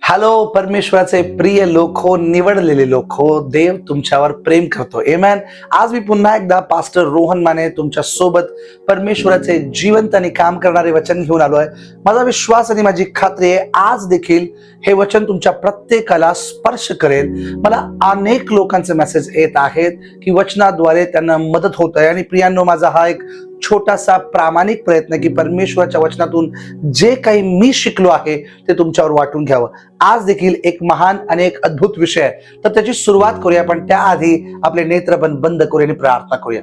Hello परमेश्वराचे प्रिय लोक हो, निवडलेले लोक हो, देव तुमच्यावर प्रेम करतो. आमेन. आज मी पुन्हा एकदा पास्टर रोहन माने तुमच्या सोबत परमेश्वराचे जिवंत आणि काम करणारे वचन घेऊन आलोय. माझा विश्वास आणि माझी खात्री आहे आज देखील हे वचन तुमच्या प्रत्येकाला स्पर्श करेल. मला अनेक लोकांचे मेसेज येत आहेत की वचनाद्वारे त्यांना मदत होत आहे. आणि प्रियांनो, माझा हा एक छोटासा प्रामाणिक प्रयत्न की परमेश्वराच्या वचनातून जे काही मी शिकलो आहे ते तुमच्यावर वाटून घ्यावं. आज देखील एक महान आणि एक अद्भुत विषय आहे, तर त्याची सुरुवात करूया. पण त्याआधी आपले नेत्र बंद करूया आणि प्रार्थना करूया.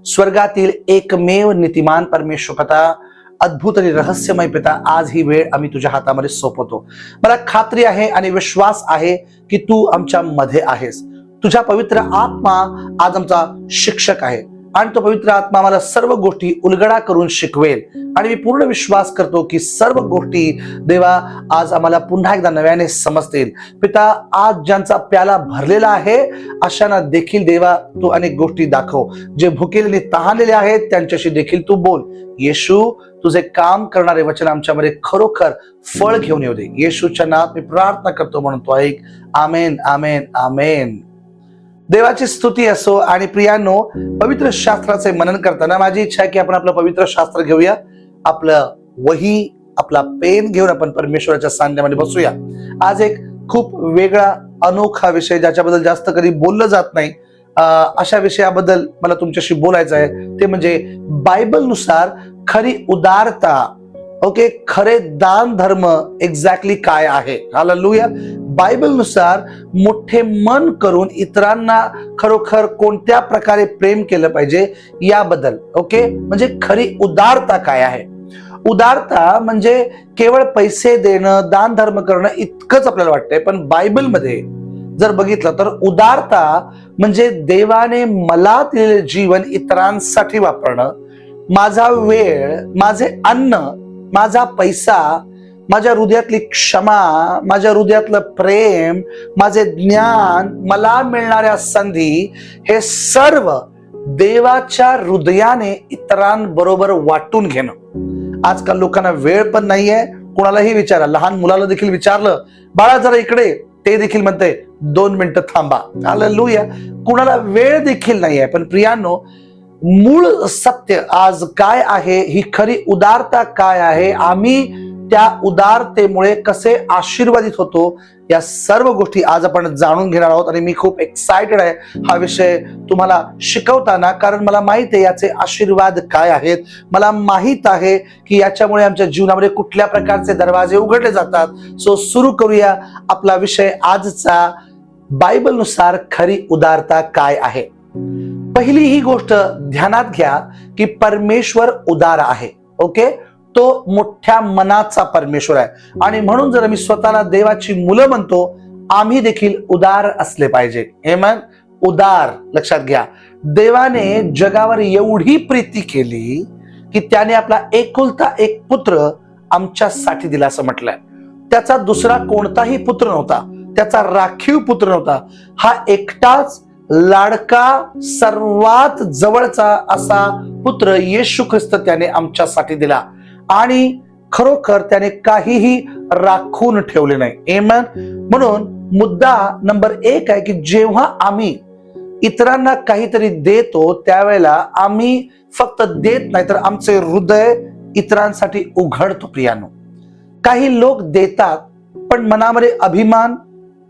स्वर्गातील एकमेव नीतिमान परमेश्वर पिता, अद्भुत आणि रहस्यमय पिता, आज ही वेळ आम्ही तुझ्या हातामध्ये सोपवतो. मला खात्री आहे आणि विश्वास आहे की तू आमच्या मध्ये आहेस. तुझा पवित्र आत्मा आज आमचा शिक्षक आहे आणि तो पवित्र आत्मा मला सर्व गोष्टी उलगडा करून शिकवेल. आणि मी पूर्ण विश्वास करतो की सर्व गोष्टी देवा आज आम्हाला पुन्हा एकदा नव्याने समजतील. पिता, आज ज्यांचा प्याला भरलेला आहे अशांना देखील देवा तू अनेक गोष्टी दाखव. जे भुकेले आणि तहानलेले आहेत त्यांच्याशी देखील तू बोल. येशू, तुझे काम करणारे वचन आमच्यामध्ये खरोखर फळ घेऊन येऊ दे. येशूच्या नावात मी प्रार्थना करतो म्हणून तो ऐक. आमेन, आमेन, आमेन. देवाची स्तुती असो. आणि प्रियांनो, पवित्र शास्त्राचे मनन करताना माझी इच्छा आहे की आपण आपलं पवित्र शास्त्र घेऊया, आपलं वही, आपला पेन घेऊन आपण परमेश्वराच्या सान्निध्यामध्ये बसूया. आज एक खूप वेगळा अनोखा विषय ज्याच्याबद्दल जास्त कधी बोललं जात नाही, अशा विषयाबद्दल मला तुमच्याशी बोलायचं आहे. ते म्हणजे बायबलनुसार खरी उदारता, ओके, खरे दान धर्म एक्झॅक्टली काय आहे. हालेलुया. बायबलनुसार मोठे मन करून इतरांना खरोखर कोणत्या प्रकारे प्रेम केलं पाहिजे याबद्दल. ओके, म्हणजे खरी उदारता काय आहे. उदारता म्हणजे केवळ पैसे देणं, दान धर्म करणं इतकंच आपल्याला वाटतंय. पण बायबलमध्ये जर बघितलं तर उदारता म्हणजे देवाने मला दिलेले जीवन इतरांसाठी वापरणं, माझा वेळ, माझे अन्न, माझा पैसा, माझ्या हृदयातली क्षमा, माझ्या हृदयातलं प्रेम, माझे ज्ञान, मला मिळणाऱ्या संधी, हे सर्व देवाच्या हृदयाने इतरांबरोबर वाटून घेणं. आजकाल लोकांना वेळ पण नाहीये. कोणालाही विचारा, लहान मुलाला देखील विचारलं, बाळा जरा इकडे, ते देखील म्हणते 2 मिनिटं थांबा. हालेलुया. कुणाला वेळ देखील नाहीये. पण प्रियांनो, मूळ सत्य आज काय आहे, ही खरी उदारता काय आहे, आम्ही त्या उदारतेमुळे कसे आशीर्वादित होतो, या सर्व गोष्टी आज आपण जाणून घेणार आहोत. आणि मी खूप एक्सायटेड आहे हा विषय तुम्हाला शिकवताना, कारण मला माहित आहे याचे आशीर्वाद काय आहेत. मला माहित आहे की याच्यामुळे आमच्या जीवनामध्ये कुठल्या प्रकारचे दरवाजे उघडले जातात. सो सुरू करूया आपला विषय आजचा, बायबलनुसार खरी उदारता काय आहे. पहिली ही गोष्ट ध्यानात घ्या की परमेश्वर उदार आहे. ओके, तो मोठ्या मनाचा परमेश्वर आहे. आणि म्हणून जर मी स्वतःला देवाची मुलं म्हणतो, आम्ही देखील उदार असले पाहिजे. आमेन. उदार, लक्षात घ्या. देवाने जगावर एवढी प्रीती केली की त्याने आपला एकुलता एक पुत्र आमच्यासाठी दिला असं म्हटलंय. त्याचा दुसरा कोणताही पुत्र नव्हता, त्याचा राखीव पुत्र नव्हता. हा एकटाच लाडका, सर्वात जवळचा असा पुत्र येशू ख्रिस्त त्याने आमच्यासाठी दिला. आणि खरोखर त्याने काहीही राखून ठेवले नाही. आमेन. म्हणून मुद्दा नंबर 1 आहे की जेव्हा आम्ही इतरांना काहीतरी देतो त्यावेळेला आम्ही फक्त देत नाही, तर आमचे हृदय इतरांसाठी उघडतो. प्रियानो, काही लोक देतात पण मनामध्ये अभिमान,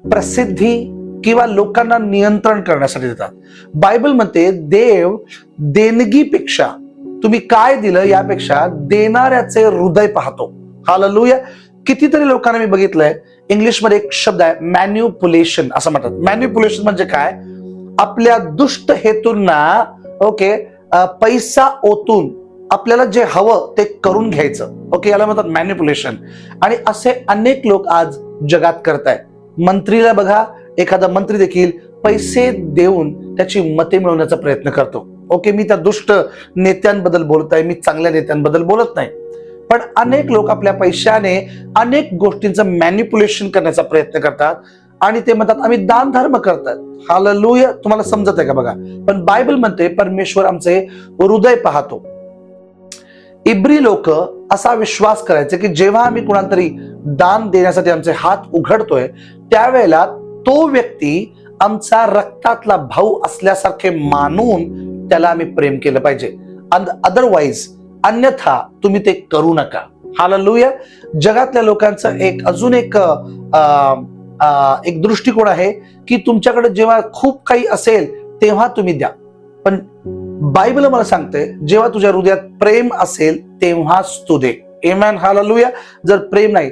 प्रसिद्धी किंवा लोकांना नियंत्रण करण्यासाठी देतात. बायबल म्हणते देव देणगीपेक्षा, तुम्ही काय दिलं यापेक्षा देणाऱ्याचे हृदय पाहतो. हालेलुया. कितीतरी लोकांना मी बघितलंय, इंग्लिशमध्ये एक शब्द आहे मॅन्युप्युलेशन असं म्हणतात. मॅन्युप्युलेशन म्हणजे काय, आपल्या दुष्ट हेतूंना, ओके, पैसा ओतून आपल्याला जे हवं ते करून घ्यायचं. ओके, याला म्हणतात मॅन्युप्युलेशन. आणि असे अनेक लोक आज जगात करतायत. मंत्रीला बघा, एखादा मंत्री देखील पैसे देऊन त्याची मते मिळवण्याचा प्रयत्न करतो. ओके, मी त्या दुष्ट नेत्यांबद्दल बोलत आहे, मी चांगल्या नेत्यांबद्दल बोलत नाही. पण अनेक लोक आपल्या पैशाने अनेक गोष्टींचं मॅन्युप्युलेशन करण्याचा प्रयत्न करतात आणि ते म्हणतात आम्ही दान धर्म करतात. हालेलुया. तुम्हाला समजत आहे का बघा. पण बायबल म्हणते परमेश्वर आमचे हृदय पाहतो. इब्री लोक असा विश्वास करायचे की जेव्हा आम्ही कुणाला तरी दान देण्यासाठी आमचे हात उघडतोय, त्यावेळेला तो व्यक्ती आमचा रक्तातला भाऊ असल्यासारखे मानून त्याला आम्ही प्रेम केलं पाहिजे. अदरवाईज अन्यथा तुम्ही ते करू नका. हालेलुया. जगातल्या लोकांचं अजून एक दृष्टिकोन आहे की तुमच्याकडे जेव्हा खूप काही असेल तेव्हा तुम्ही द्या. पण बायबल मला सांगते, जेव्हा तुझ्या हृदयात प्रेम असेल तेव्हाच तू दे. आमेन. हालेलुया. जर प्रेम नाही,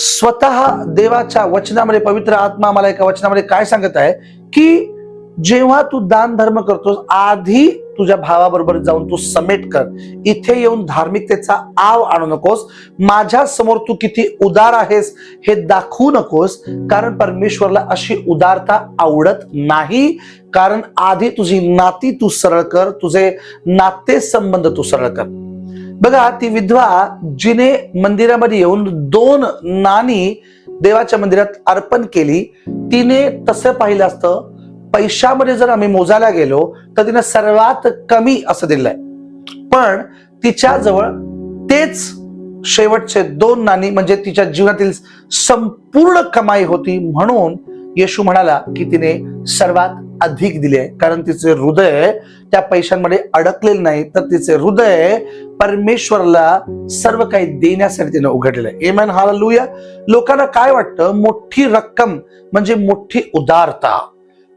स्वतः देवाच्या वचनामध्ये पवित्र आत्मा मला एका वचनामध्ये काय सांगत आहे की जेव्हा तू दान धर्म करतोस, आधी तुझ्या भावाबरोबर जाऊन तू समेट कर. इथे येऊन धार्मिकतेचा आव आणू नकोस. माझ्या समोर तू किती उदार आहेस हे दाखवू नकोस, कारण परमेश्वरला अशी उदारता आवडत नाही. कारण आधी तुझी नाती तू सरळ कर, तुझे नाते संबंध तू सरळ कर. बघा, ती विधवा जिने मंदिरामध्ये येऊन 2 नाणी देवाच्या मंदिरात अर्पण केली, तिने तसं पाहिलं असतं पैशामध्ये जर आम्ही मोजायला गेलो तर तिने सर्वात कमी असं दिलंय. पण तिच्याजवळ तेच शेवटचे 2 नाणी म्हणजे तिच्या जीवनातील संपूर्ण कमाई होती. म्हणून येशू म्हणाला की तिने सर्वात अधिक दिले, कारण तिचे हृदय त्या पैशांमध्ये अडकलेलं नाही, तर तिचे हृदय परमेश्वरला सर्व काही देण्यासाठी तिने उघडलेलं आहे. आमेन. हालेलुया. लोकांना काय वाटतं, मोठी रक्कम म्हणजे मोठी उदारता,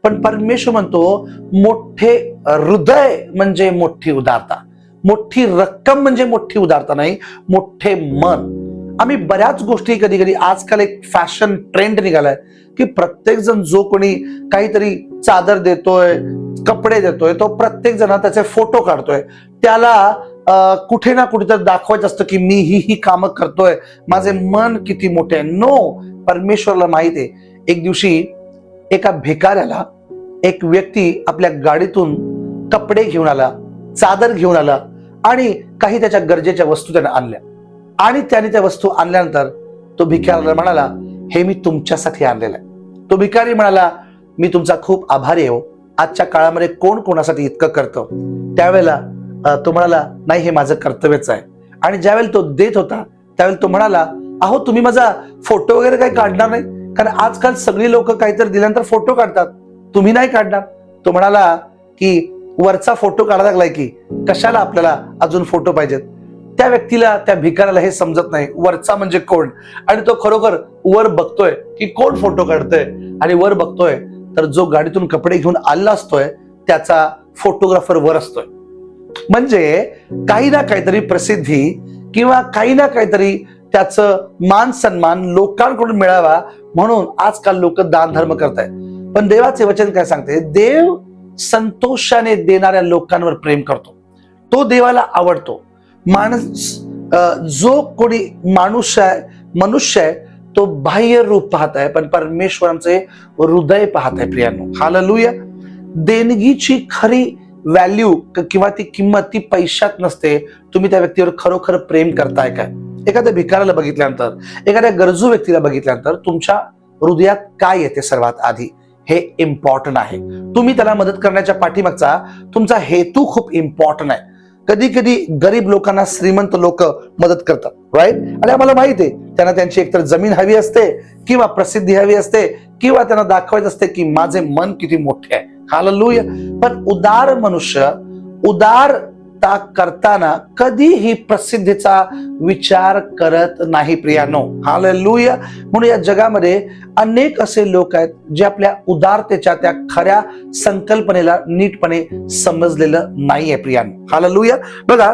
पण परमेश्वर म्हणतो मोठे हृदय म्हणजे मोठी उदारता. मोठी रक्कम म्हणजे मोठी उदारता नाही, मोठे मन. आम्ही बऱ्याच गोष्टी कधी कधी, आजकाल एक फॅशन ट्रेंड निघालाय की प्रत्येक जण जो कोणी काहीतरी चादर देतोय, कपडे देतोय, तो प्रत्येक जण त्याचे फोटो काढतोय. त्याला कुठे ना कुठेतरी दाखवायचं असतं की मी ही कामं करतोय, माझे मन किती मोठे आहे. नो, परमेश्वरला माहित आहे. एक दिवशी एका भिकाऱ्याला एक व्यक्ती आपल्या गाडीतून कपडे घेऊन आला, चादर घेऊन आला आणि काही त्याच्या गरजेच्या वस्तू त्याने आणल्या. आणि त्याने त्या वस्तू आणल्यानंतर तो भिकाऱ्याला म्हणाला, हे मी तुमच्यासाठी आणलेलं आहे. तो भिकारी म्हणाला, मी तुमचा खूप आभारी आहे. आजच्या काळामध्ये कोण कोणासाठी इतकं करतं. त्यावेळेला तो म्हणाला, नाही, हे माझं कर्तव्यच आहे. आणि ज्यावेळेला तो देत होता त्यावेळेला तो म्हणाला, अहो तुम्ही माझा फोटो वगैरे काही काढणार नाही, कारण आजकाल सगळी लोक काहीतरी दिल्यानंतर फोटो काढतात, तुम्ही नाही काढणार. तो म्हणाला की वरचा फोटो काढायला लागलाय की कशाला आपल्याला अजून फोटो पाहिजेत. त्या व्यक्तीला, त्या भिकाऱ्याला हे समजत नाही वरचा म्हणजे कोण. आणि तो खरोखर वर बघतोय की कोण फोटो काढतोय, आणि वर बघतोय तर जो गाडीतून कपडे घेऊन आला असतोय त्याचा फोटोग्राफर वर असतोय. म्हणजे काही ना काहीतरी प्रसिद्धी किंवा काही ना काहीतरी त्याचं मान सन्मान लोकांकडून मिळावा म्हणून आजकाल लोक दान धर्म करतायत. पण देवाचे वचन काय सांगते, देव संतोषाने देणाऱ्या लोकांवर प्रेम करतो. तो देवाला आवडतो. माणूस जो कोणी मनुष्य आहे तो बाह्य रूप पाहत आहे, पण परमेश्वरांचे हृदय पाहत आहे. प्रियांनो, हालेलुया. देणगीची खरी व्हॅल्यू किंवा ती किंमत ती पैशात नसते. तुम्ही त्या व्यक्तीवर खरोखर प्रेम करताय काय. एखाद्या भिकाऱ्याला बघितल्यानंतर, एखाद्या गरजू व्यक्तीला बघितल्यानंतर तुमच्या हृदयात काय येते सर्वात आधी, हे इम्पॉर्टंट आहे. तुम्ही त्याला मदत करण्याच्या पाठीमागचा तुमचा हेतू खूप इम्पॉर्टंट आहे. कधी कधी गरीब लोकांना श्रीमंत लोक मदत करतात, राईट. आणि आम्हाला माहिती आहे त्यांना त्यांची एकतर जमीन हवी असते किंवा प्रसिद्धी हवी असते किंवा त्यांना दाखवायचं असते की माझे मन किती मोठे आहे. हालेलुया. पण उदार मनुष्य उदारता करताना कधीही प्रसिद्धीचा विचार करत नाही. प्रियानो, हालेलुया. म्हणून या जगामध्ये अनेक असे लोक आहेत जे आपल्या उदारतेच्या त्या खऱ्या संकल्पनेला नीटपणे समजलेलं नाहीये. प्रियानो, हालेलुया. बघा,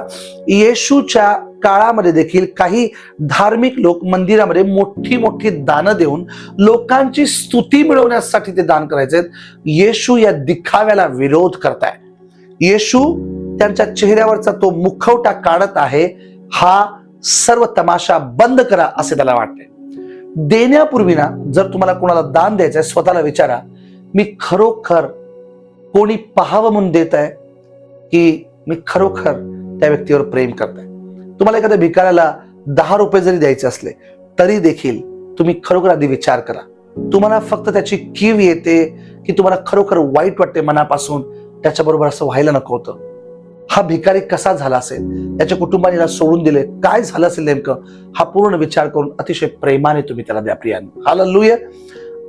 येशूच्या काळामध्ये देखील काही धार्मिक लोक मंदिरामध्ये मोठी मोठी दानं देऊन लोकांची स्तुती मिळवण्यासाठी ते दान करायचे. येशू या दिखाव्याला विरोध करताय. येशू त्यांच्या चेहऱ्यावरचा तो मुखवटा काढत आहे. हा सर्व तमाशा बंद करा असे त्याला वाटते. देण्यापूर्वी ना, जर तुम्हाला कोणाला दान द्यायचंय, स्वतःला विचारा, मी खरोखर कोणी पाहावं म्हणून देत आहे की मी खरोखर त्या व्यक्तीवर प्रेम करताय. तुम्हाला एखाद्या भिकाऱ्याला 10 रुपये जरी द्यायचे असले तरी देखील तुम्ही खरोखर आधी विचार करा. तुम्हाला फक्त त्याची कीव येते की तुम्हाला खरोखर वाईट वाटते मनापासून, त्याच्याबरोबर असं व्हायला नको होतं. हा भिकारी कसा झाला असेल, त्याच्या कुटुंबाने याला सोडून दिले, काय झालं असेल नेमकं, हा पूर्ण विचार करून अतिशय प्रेमाने तुम्ही त्याला द्या प्रियानो. हालेलुया.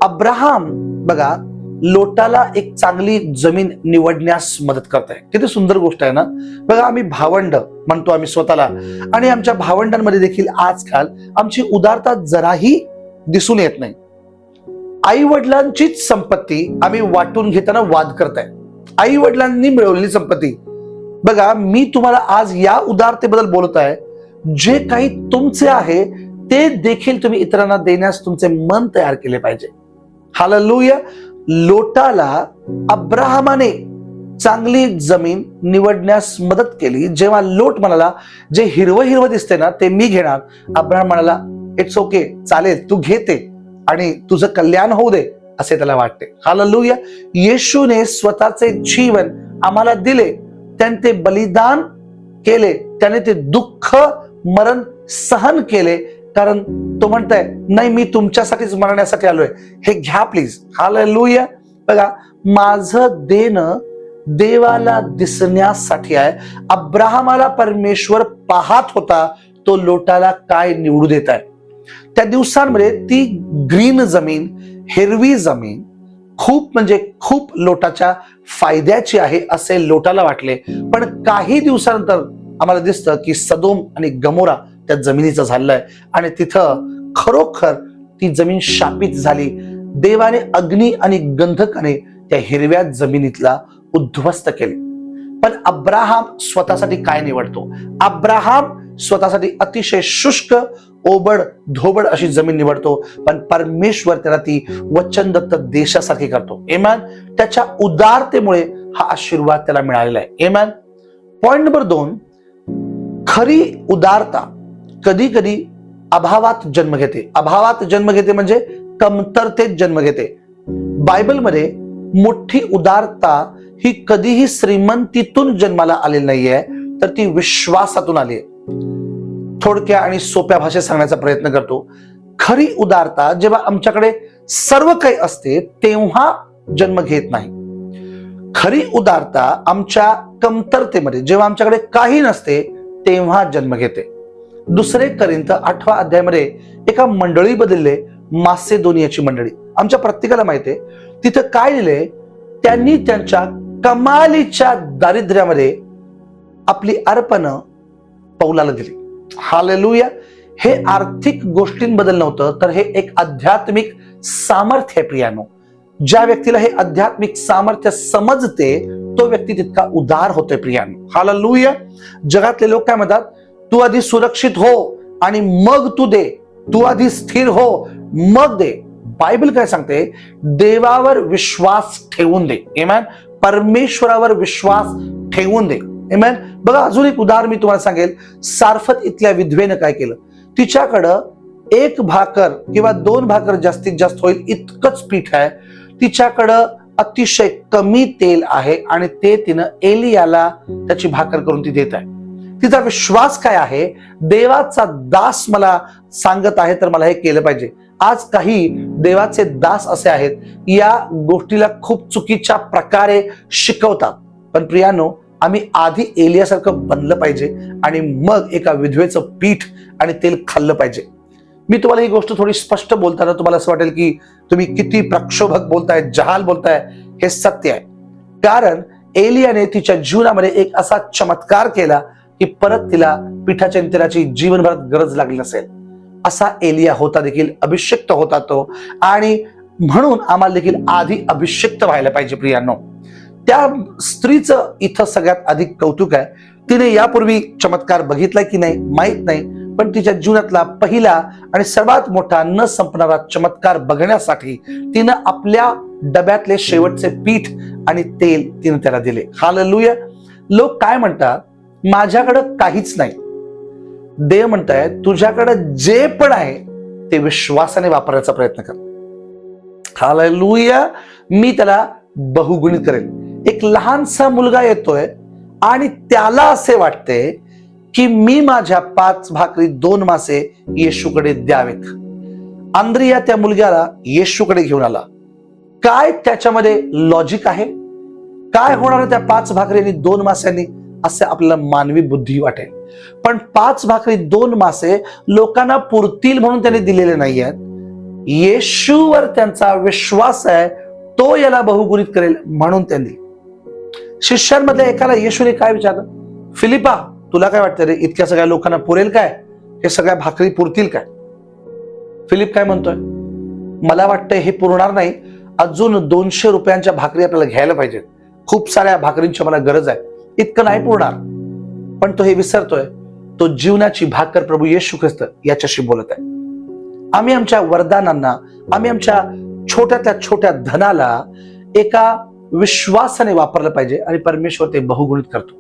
अब्राहम बघा लोटाला एक चांगली जमीन निवडण्यास मदत करताय. किती सुंदर गोष्ट आहे ना. बघा आम्ही भावंड म्हणतो आम्ही स्वतःला, आणि आमच्या भावंडांमध्ये देखील आजकाल आमची उदारता जराही दिसून येत नाही. आई वडिलांचीच संपत्ती आम्ही वाटून घेताना वाद करताय. आई वडिलांनी मिळवलेली संपत्ती. बघा मी तुम्हाला आज या उदारतेबद्दल बोलत आहे. जे काही तुमचे आहे ते देखील तुम्ही इतरांना देण्यास तुमचे मन तयार केले पाहिजे. हालेलुया. लोटाला अब्राहमाने चांगली जमीन निवडण्यास मदत केली. जेव्हा लोट म्हणाला जे हिरवं हिरवं दिसते ना ते मी घेणार, अब्राहम म्हणाला इट्स ओके, चालेल, तू घेते आणि तुझं कल्याण होऊ दे असे त्याला वाटते. हालेलुया. येशूने स्वतःचे जीवन आम्हाला दिले, त्याने ते बलिदान केले, त्याने ते दुःख मरण सहन केले, कारण तो म्हणताय नाही मी तुमच्यासाठीच मरण्यासाठी आलोय, हे घ्या प्लीज. हालेलुया. बघा माझं देणं देवाला दिसण्यासाठी आहे. अब्राहमाला परमेश्वर पाहत होता तो लोटाला काय निवडू देत आहे. त्या दिवसांमध्ये ती ग्रीन जमीन, हिरवी जमीन खूप म्हणजे खूप लोटाच्या फायद्याची आहे असे लोटाला वाटले. पण काही दिवसानंतर आम्हाला दिसतं की सदोम आणि गमोरा त्या जमिनीचं झालेलं आहे आणि तिथं खरोखर ती जमीन शापित झाली. देवाने अग्नी आणि गंधकाने त्या हिरव्या जमिनीतला उद्ध्वस्त केले. पण अब्राहम स्वतःसाठी काय निवडतो? अब्राहम स्वतःसाठी अतिशय शुष्क ओबड धोबड अशी जमीन निवडतो, पण परमेश्वर त्याला ती वचनदत्त देशासारखी करतो. आमेन. त्याच्या उदारतेमुळे हा आशीर्वाद त्याला मिळालेला आहे. आमेन. पॉइंट नंबर 2, खरी उदारता कधी कधी अभावात जन्म घेते. अभावात जन्म घेते म्हणजे कमतरतेत जन्म घेते. बायबलमध्ये मोठी उदारता ही कधीही श्रीमंतीतून जन्माला आलेली नाहीये, तर ती विश्वासातून आली आहे. थोडक्या आणि सोप्या भाषेत सांगण्याचा प्रयत्न करतो. खरी उदारता जेव्हा आमच्याकडे सर्व काही असते तेव्हा जन्म घेत नाही. खरी उदारता आमच्या कमतरतेमध्ये, जेव्हा आमच्याकडे काही नसते तेव्हा जन्म घेते. 2 कोरिंथ 8व्या अध्यायामध्ये एका मंडळी बदलले, मासेदोनियाची मंडळी. आमच्या प्रत्येकाला माहिती आहे तिथं काय लिहिले, त्यांनी त्यांच्या कमालीच्या दारिद्र्यामध्ये आपली अर्पणं पौलाला दिली. हालेलुया. हे आर्थिक गोष्टींबद्दल नव्हतं, तर हे एक आध्यात्मिक सामर्थ्य आहे प्रियानो. ज्या व्यक्तीला हे आध्यात्मिक सामर्थ्य समजते तो व्यक्ती तितका उदार होतोय प्रियानो. हालेलुया. जगातले लोक काय म्हणतात, तू आधी सुरक्षित हो आणि मग तू दे, तू आधी स्थिर हो मग दे. बायबल काय सांगते, देवावर विश्वास ठेवून दे. आमेन. परमेश्वरावर विश्वास ठेवून दे. आमेन. बघा अजून एक उदाहरण मी तुम्हाला सांगेल. सारफत इथल्या विधवेनं काय केलं, तिच्याकडं 1 भाकर किंवा 2 भाकर जास्तीत जास्त होईल इतकंच पीठ आहे, तिच्याकडं अतिशय कमी तेल आहे आणि ते तिनं एलियाला त्याची भाकर करून ती देत आहे. तिचा विश्वास काय आहे, देवाचा दास मला सांगत आहे तर मला हे केलं पाहिजे. आज काही देवाचे दास असे आहेत या गोष्टीला खूप चुकीच्या प्रकारे शिकवतात. पण प्रियानो, आम्ही आधी एलियासारखं बनलं पाहिजे आणि मग एका विधवेचं पीठ आणि तेल खाल्लं पाहिजे. मी तुम्हाला ही गोष्ट थोडी स्पष्ट बोलताना तुम्हाला असं वाटेल की तुम्ही किती प्रक्षोभक बोलताय, जहाल बोलताय. हे सत्य आहे. कारण एलियाने तिच्या जीवनामध्ये एक असा चमत्कार केला की परत तिला पिठाच्या तेलाची जीवनभरात गरज लागली नसेल. असा एलिया होता देखील, अभिषिक्त होता तो. आणि म्हणून आम्हाला देखील आधी अभिषिक्त व्हायला पाहिजे प्रियांनो. त्या स्त्रीचं इथं सगळ्यात अधिक कौतुक आहे. तिने यापूर्वी चमत्कार बघितलाय की नाही माहित नाही, पण तिच्या जीवनातला पहिला आणि सर्वात मोठा न संपणारा चमत्कार बघण्यासाठी तिनं आपल्या डब्यातले शेवटचे पीठ आणि तेल तिने त्याला दिले. हालेलुया. लोक काय म्हणतात, माझ्याकडं काहीच नाही. देव म्हणताय तुझ्याकडं जे पण आहे ते विश्वासाने वापरायचा प्रयत्न कर. हालेलुया. मी त्याला बहुगुणित करेल. एक लहानसा मुलगा येतोय आणि त्याला असे वाटते की मी माझ्या 5 भाकरी 2 मासे येशूकडे द्यावेत. अंद्रिया त्या मुलग्याला येशूकडे घेऊन आला. काय त्याच्यामध्ये लॉजिक आहे? काय होणार त्या 5 भाकरी आणि 2 मास्यांनी? असे आपल्याला मानवी बुद्धी वाटेल. पण 5 भाकरी 2 मासे लोकांना पुरतील म्हणून त्यांनी दिलेले नाही आहेत. येशूवर त्यांचा विश्वास आहे, तो याला बहुगुणित करेल म्हणून त्यांनी. शिष्यांमधल्या एकाला येशूने काय विचारलं, फिलिपा तुला काय वाटतं रे, इतक्या सगळ्या लोकांना पुरेल काय, हे सगळ्या भाकरी पुरतील काय? फिलिप काय म्हणतोय, मला वाटतंय हे पुरणार नाही, अजून 200 रुपयांच्या भाकरी आपल्याला घ्यायला पाहिजे, खूप साऱ्या भाकरींची मला गरज आहे, इतकं नाही पुरणार. पण तो हे विसरतोय, तो जीवनाची भाकर प्रभू येशू ख्रिस्त याच्याशी बोलत आहे. आम्ही आमच्या वरदानांना, आम्ही आमच्या छोट्यातल्या छोट्या धनाला एका विश्वासाने वापरलं पाहिजे आणि परमेश्वर ते बहुगुणित करतो.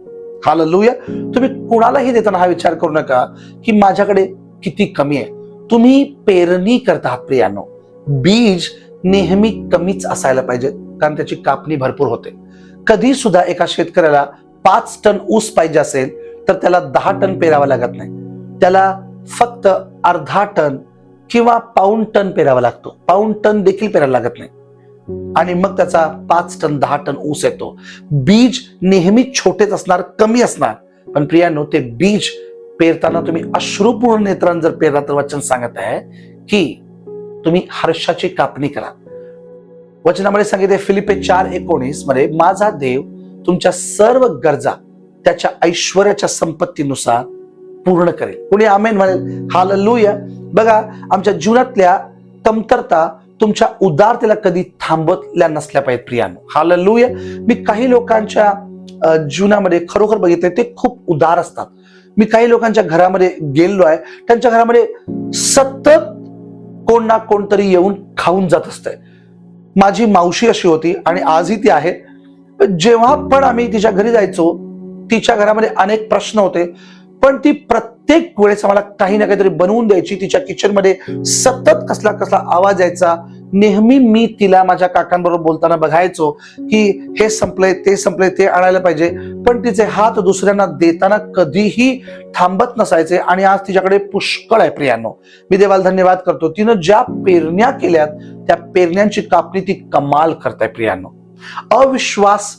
हालेलुया. तुम्ही कुणालाही देताना हा विचार करू नका की माझ्याकडे किती कमी आहे. तुम्ही पेरणी करता आहात प्रियानो, बीज नेहमी कमीच असायला पाहिजे, कारण त्याची कापणी भरपूर होते. कधी सुद्धा एका शेतकऱ्याला 5 टन ऊस पाहिजे असेल तर त्याला 10 टन पेरावा लागत नाही, त्याला फक्त अर्धा टन किंवा पाऊण टन पेरावा लागतो, पाऊण टन देखील पेरायला लागत नाही, आणि मग त्याचा 5 टन 10 टन ऊस येतो. बीज नेहमी छोटेच असणार, कमी असणार, पण प्रियानो ते बीज पेरताना तुम्ही अश्रुपूर्ण नेत्रांनी जर पेरला तर वचन सांगत आहे की तुम्ही हर्षाची कापणी करा. वचनामध्ये सांगितले फिलिप्पे 4:19 मध्ये, माझा देव तुमच्या सर्व गरजा त्याच्या ऐश्वर्याच्या संपत्तीनुसार पूर्ण करेल. कोणी आमेन म्हणेल? हालेलुया. बघा, आमच्या जीवनातल्या कमतरता तुमच्या उदारतेला कधी थांबवल्या नसल्या पाहिजेत प्रियानो. हालेलुया. मी काही लोकांच्या जीवनामध्ये खरोखर बघितले, ते खूप उदार असतात. मी काही लोकांच्या घरामध्ये गेलो आहे, त्यांच्या घरामध्ये सतत कोण ना कोणतरी येऊन खाऊन जात असतंय. माझी मावशी अशी होती आणि आजही ती आहे. जेव्हा पण आम्ही तिच्या घरी जायचो, तिच्या घरामध्ये अनेक प्रश्न होते, पण ती प्रत्येक वेळेस आम्हाला काही ना काहीतरी बनवून द्यायची. तिच्या किचन मध्ये सतत कसला कसला आवाज यायचा. नेहमी मी तिला माझ्या काकांबरोबर बोलताना बघायचो की हे संपलंय, ते संपलंय, ते आणायला पाहिजे, पण तिचे हात दुसऱ्यांना देताना कधीही थांबत नसायचे. आणि आज तिच्याकडे पुष्कळ आहे प्रियानो. मी देवाला धन्यवाद करतो, तिनं ज्या पेरण्या केल्यात त्या पेरण्यांची कापणी ती कमाल करताय प्रियानो. अविश्वास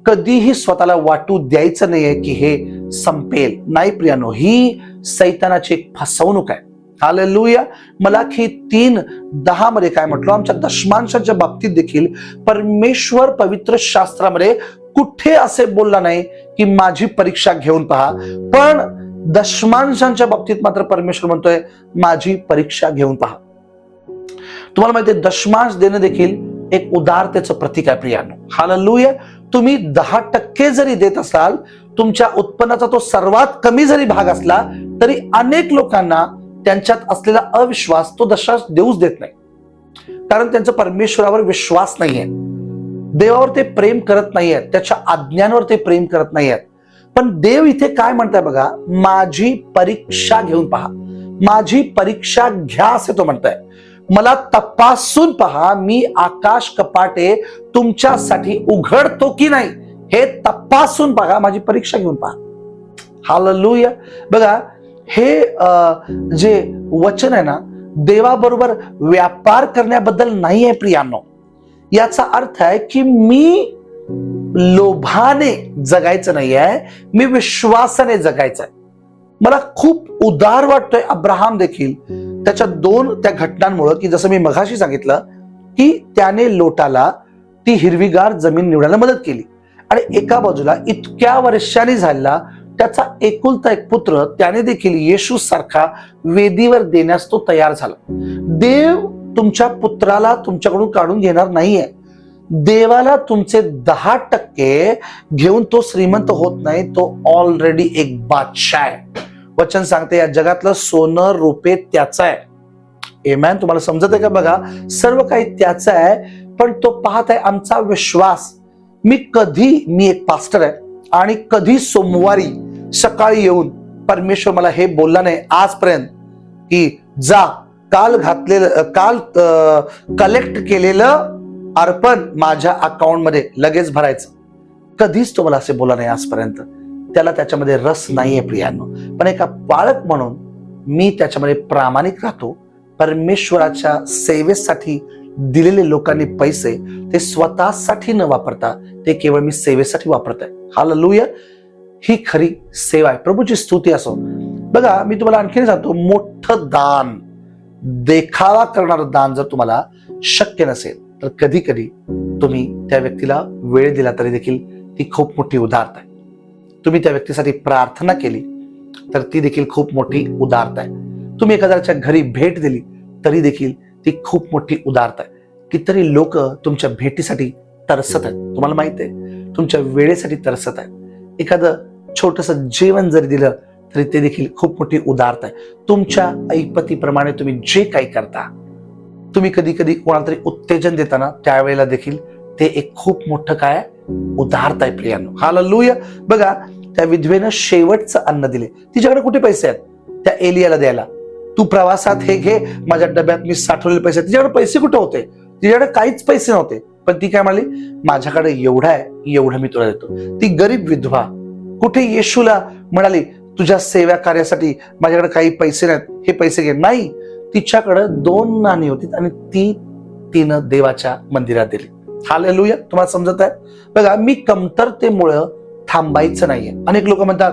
कधीही स्वतःला वाटू द्यायचं नाहीये की हे संपेल. नाही प्रियानो, ही सैतानाची एक फसवणूक आहे. हालेलुया. मलाकी 3:10 मध्ये काय म्हटलं, आमच्या दशमांशाच्या बाबतीत देखील परमेश्वर पवित्र शास्त्रामध्ये कुठे असे बोलला नाही की माझी परीक्षा घेऊन पहा, पण दशमांशांच्या बाबतीत मात्र परमेश्वर म्हणतोय माझी परीक्षा घेऊन पहा. तुम्हाला माहिती आहे, दशमांश देणं देखील एक उदारतेचं प्रतीक आहे प्रियानो. हालेलुया. तुम्ही 10% जरी देत असाल, तुमच्या उत्पन्नाचा तो सर्वात कमी जरी भाग असला तरी अनेक लोकांना त्यांच्यात असलेला अविश्वास तो दशांश देऊच देत नाही, कारण त्यांचा परमेश्वरावर विश्वास नाहीये, देवावर ते प्रेम करत नाहीयेत, त्याच्या आज्ञांवर ते प्रेम करत नाहीयेत. पण देव इथे काय म्हणताय बघा, माझी परीक्षा घेऊन पहा, माझी परीक्षा घ्या असे तो म्हणताय. मला तपासून पहा, मी आकाश कपाटे तुमच्यासाठी उघडतो की नाही हे तपासून पहा, माझी परीक्षा घेऊन पहा. हालेलुया. बघा, हे जे वचन आहे ना, देवाबरोबर व्यापार करण्याबद्दल नाही आहे प्रियानो. याचा अर्थ आहे की मी लोभाने जगायचं नाही आहे, मी विश्वासाने जगायचं आहे. मला खूप उदार वाटतोय अब्राहम देखील त्याच्या 2 त्या घटनांमुळे, की जसं मी मघाशी सांगितलं की त्याने लोटाला ती हिरवीगार जमीन निवडायला मदत केली, आणि एका बाजूला इतक्या वर्षांनी झालेला त्याचा एकुलता एक पुत्र त्याने देखील येशू सारखा वेदीवर देण्यास तो तयार झाला. देव तुमच्या पुत्राला तुमच्याकडून काढून घेणार नाहीये. देवाला तुमचे 10% घेऊन तो श्रीमंत होत नाही, तो ऑलरेडी एक बादशाह आहे. वचन सांगते या जगातलं सोनं रुपे त्याचं आहे. आमेन. तुम्हाला समजत आहे का? बघा, सर्व काही त्याचं आहे, पण तो पाहत आहे आमचा विश्वास. मी एक पास्टर आहे आणि कधी सोमवारी सकाळी येऊन परमेश्वर मला हे बोलला नाही आजपर्यंत की जा काल कलेक्ट केलेलं अर्पण माझ्या अकाउंट मध्ये लगेच भरायचं. कधीच तो मला असे बोलला नाही आजपर्यंत. त्याला त्याच्यामध्ये रस नाहीये प्रियानो. पण एका बाळक म्हणून मी त्याच्यामध्ये प्रामाणिक राहतो. परमेश्वराच्या सेवेसाठी दिलेले लोकांनी पैसे ते स्वतःसाठी न वापरता ते केवळ मी सेवेसाठी वापरत आहे. हालेलुया. ही खरी सेवा आहे. प्रभूची स्तुती असो. बघा, मी तुम्हाला आणखीन सांगतो, मोठं दान, देखावा करणारं दान जर तुम्हाला शक्य नसेल तर कधी कधी तुम्ही त्या व्यक्तीला वेळ दिला तरी देखील ती खूप मोठी उदारता आहे. तुम्ही त्या व्यक्तीसाठी प्रार्थना केली तर ती देखील खूप मोठी उदारता आहे. तुम्ही एखाद्याच्या घरी भेट दिली तरी देखील ती खूप मोठी उदारता आहे. कितीतरी लोक तुमच्या भेटीसाठी तरसत आहेत. तुम्हाला माहित आहे, तुमच्या वेळेसाठी तरसत आहेत. एखादं छोटस जेवण जरी दिलं तरी ते देखील खूप मोठी उदारता आहे. तुमच्या ऐपतीप्रमाणे तुम्ही जे काही करता, तुम्ही कधी कधी कोणाला तरी उत्तेजन देताना त्यावेळेला देखील ते एक खूप मोठं काय उदारता आहे प्रियांनो. हालेलुया. बघा, त्या विधवेनं शेवटचं अन्न दिले. तिच्याकडे कुठे पैसे आहेत त्या एलियाला द्यायला? तू प्रवासात हे घे, माझ्या डब्यात मी साठवलेले पैसे. तिच्याकडे पैसे कुठे होते? तिच्याकडे काहीच पैसे नव्हते, पण ती काय म्हणाली, माझ्याकडे एवढं आहे, एवढं मी तुला देतो. ती गरीब विधवा कुठे येशूला म्हणाली, तुझ्या सेवा कार्यासाठी माझ्याकडे काही पैसे नाहीत, हे पैसे घे? नाही, तिच्याकडे 2 नाणी होती आणि तिनं देवाच्या मंदिरात दिली. हालेलुया. तुम्हाला समजत आहे? बघा, मी कमतरतेमुळे थांबायचं नाहीये. अनेक लोक म्हणतात,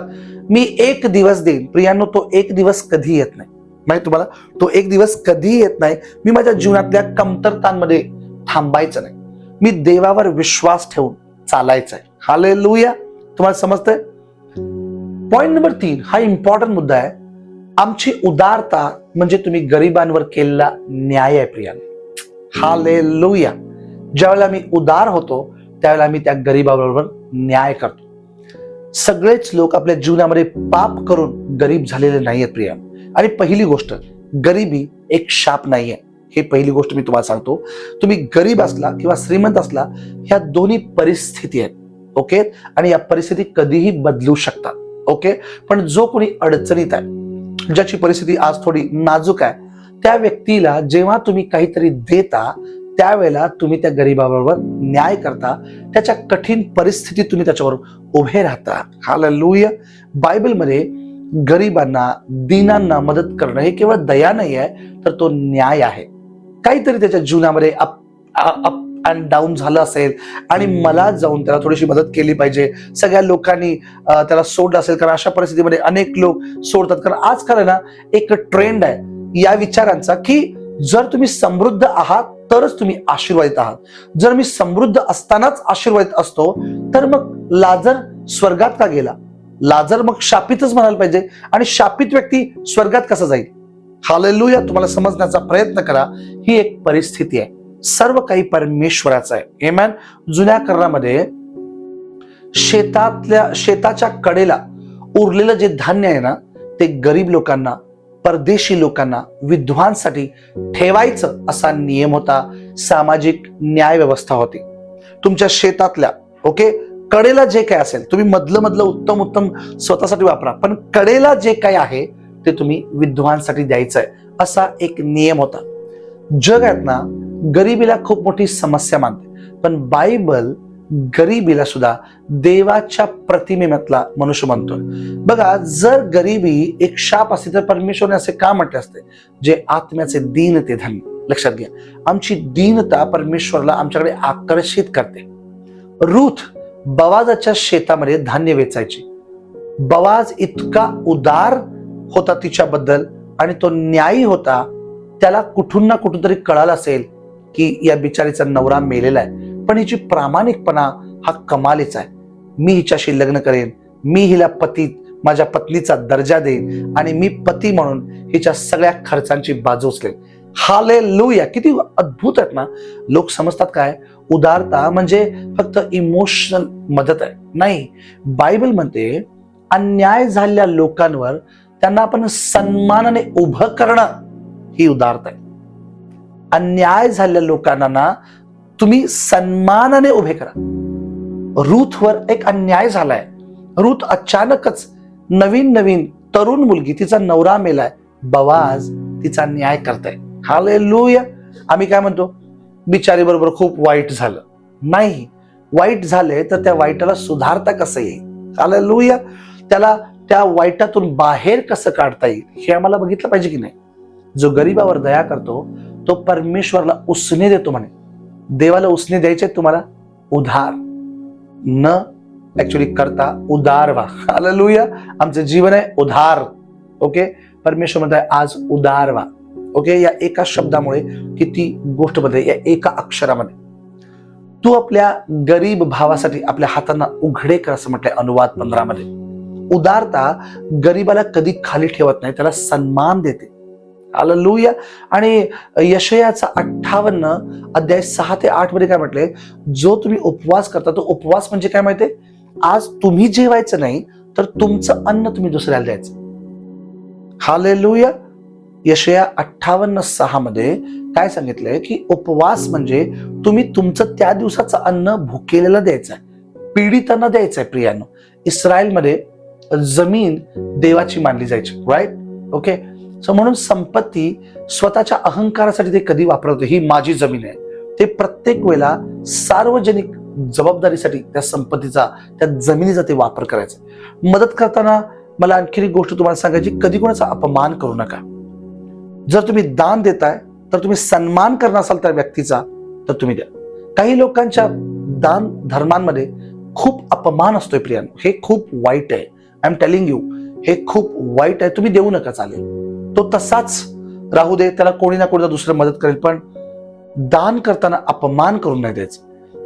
मी 1 दिवस देईन. प्रियांनो, तो 1 दिवस कधी येत नाही. माहिती तुम्हाला, तो 1 दिवस कधी येत नाही. मी माझ्या जीवनातल्या कमतरतांमध्ये थांबायचं नाही. मी देवावर विश्वास ठेवून चालायचं आहे. हालेलुया. तुम्हाला समजतंय? पॉइंट नंबर 3 हा इम्पॉर्टंट मुद्दा आहे. आमची उदारता म्हणजे तुम्ही गरिबांवर केलेला न्याय आहे प्रियांनो. हालेलुया. ज्यावेळेला आम्ही उदार होतो त्यावेळेला आम्ही त्या गरिबाबरोबर न्याय करतो. सगळेच लोक आपल्या जीवनामध्ये पाप करून गरीब झालेले नाहीयेत प्रियांनो. आणि पहिली गोष्ट, गरिबी एक शाप नाहीये. हे पहिली गोष्ट मी तुम्हाला सांगतो. तुम्ही गरीब असला किंवा श्रीमंत असला, ह्या दोन्ही परिस्थिती आहेत. ओके. आणि या परिस्थिती कधीही बदलू शकतात. ओके. पण जो कोणी अडचणीत आहे, ज्याची परिस्थिती आज थोडी नाजूक आहे, त्या व्यक्तीला जेव्हा तुम्ही काहीतरी देता त्यावेळेला तुम्ही त्या गरीबाबरोबर न्याय करता. त्याच्या कठीण परिस्थितीत तुम्ही त्याच्याबरोबर उभे राहता. हालेलुया. बायबलमध्ये गरिबांना, दीनांना मदत करणं हे केवळ दया नाही आहे, तर तो न्याय आहे. काहीतरी त्याच्या जीवनामध्ये अप अँड डाऊन झालं असेल आणि मला जाऊन त्याला थोडीशी मदत केली पाहिजे. सगळ्या लोकांनी त्याला सोडलं असेल, कारण अशा परिस्थितीमध्ये अनेक लोक सोडतात. कारण आजकाल ना एक ट्रेंड आहे या विचारांचा की जर तुम्ही समृद्ध आहात तरच तुम्ही आशीर्वादित आहात. जर मी समृद्ध असतानाच आशीर्वादित असतो तर मग लाजर स्वर्गात का गेला? लाजर मग शापितच म्हणायला पाहिजे. आणि शापित व्यक्ती स्वर्गात कसा जाईल? हालेलुया. तुम्हाला समजण्याचा प्रयत्न करा. ही एक परिस्थिती आहे. सर्व काही परमेश्वराचं आहे. आमेन. जुन्या करारामध्ये शेताच्या कडेला उरलेलं जे धान्य आहे ना, ते गरीब लोकांना, परदेशी लोकांना, विद्वांसाठी ठेवायचं असा नियम होता. सामाजिक न्याय व्यवस्था होती. तुमच्या शेतातल्या कडेला जे काय असेल, तुम्ही मधलं उत्तम स्वतःसाठी वापरा, पण कडेला जे काय आहे ते तुम्ही विद्वांसाठी द्यायचं आहे, असा एक नियम होता. जगात ना गरिबीला खूप मोठी समस्या मानते, पण बायबल गरिबीला सुद्धा देवाच्या प्रतिमेमधला मनुष्य म्हणतोय. बघा, जर गरिबी एक शाप असते तर परमेश्वरने असे का म्हटले असते, जे आत्म्याचे दीन ते धन्य. लक्षात घ्या, आमची दीनता परमेश्वरला आमच्याकडे आकर्षित करते. रूथ बवाजाच्या शेतामध्ये धान्य वेचायची. बवाज इतका उदार होता तिच्याबद्दल आणि तो न्यायी होता. त्याला कुठून ना कुठून तरी कळालं असेल की या बिचारीचा नवरा मेलेला आहे, पण हिची प्रामाणिकपणा हा कमालीचा आहे. मी हिच्याशी लग्न करेन, मी हिला माझ्या पत्नीचा दर्जा देईन आणि मी पती म्हणून हिच्या सगळ्या खर्चांची बाजू उचलेन. हालेलुया. किती अद्भुत आहेत ना. लोक समजतात काय, उदारता म्हणजे फक्त इमोशनल मदत आहे. नाही, बायबल म्हणते अन्याय झालेल्या लोकांवर त्यांना आपण सन्मानाने उभं करणं ही उदारता आहे. अन्याय झालेल्या लोकांना तुम्ही सन्मानाने उभे करा. रूथवर एक अन्याय झालाय. रूथ अचानकच नवीन तरुण मुलगी, तिचा नवरा मेलाय, बवाज तिचा न्याय करताय. हालेलुया. आम्ही काय म्हणतो, बिचारी बरोबर खूप वाईट झालं. नाही, वाईट झाले तर त्या वाईटाला सुधारता कसं येईल? हालेलुया. त्याला त्या वाईटातून बाहेर कसं काढता येईल हे आम्हाला बघितलं पाहिजे की नाही. जो गरीबावर दया करतो तो परमेश्वरला उसने देतो म्हणे. देवाला उसने द्यायचे तुम्हाला उधार, न ऍक्च्युली करता उदार व्हा. हालेलुया. आमचं जीवन आहे उधार. ओके, परमेश्वर म्हणताय आज उदार व्हा. ओके, या एका शब्दामुळे किती गोष्ट बदलते, या एका अक्षरामध्ये. तू आपल्या गरीब भावासाठी आपल्या हातांना उघडे कर असं म्हटलंय अनुवाद 15 मध्ये. उदारता गरीबाला कधी खाली ठेवत नाही, त्याला सन्मान देते. हालेलुया. आणि यशायाचा 58 अध्याय 6 ते 8 मध्ये काय म्हटलंय, जो तुम्ही उपवास करता तो उपवास म्हणजे काय माहितीये, आज तुम्ही जेवायचं नाही तर तुमचं अन्न तुम्ही दुसऱ्याला द्यायचं. हालेलुया. यशाया 58:6 मध्ये काय सांगितलंय की उपवास म्हणजे तुम्ही तुमचं त्या दिवसाचं अन्न भुकेलेला द्यायचंय, पीडितांना द्यायचंय. प्रियांनो, इस्रायलमध्ये जमीन देवाची मानली जायची, राईट? ओके, सो म्हणून संपत्ती स्वतःच्या अहंकारासाठी ते कधी वापरत होते, ही माझी जमीन आहे. ते प्रत्येक वेळेला सार्वजनिक जबाबदारीसाठी त्या संपत्तीचा, त्या जमिनीचा ते वापर करायचा. मदत करताना मला आणखी एक गोष्ट तुम्हाला सांगायची, कधी कोणाचा अपमान करू नका. जर तुम्ही दान देताय तर तुम्ही सन्मान करणार असाल त्या व्यक्तीचा तर तुम्ही द्या. काही लोकांच्या दान धर्मांमध्ये खूप अपमान असतोय प्रियांनो, हे खूप वाईट आहे. आय एम टेलिंग यू, हे खूप वाईट आहे. तुम्ही देऊ नका, चालेल, तो तसाच राहू दे, त्याला कोणी ना कोणी दुसरं मदत करेल, पण दान करताना अपमान करून नाही द्यायचं.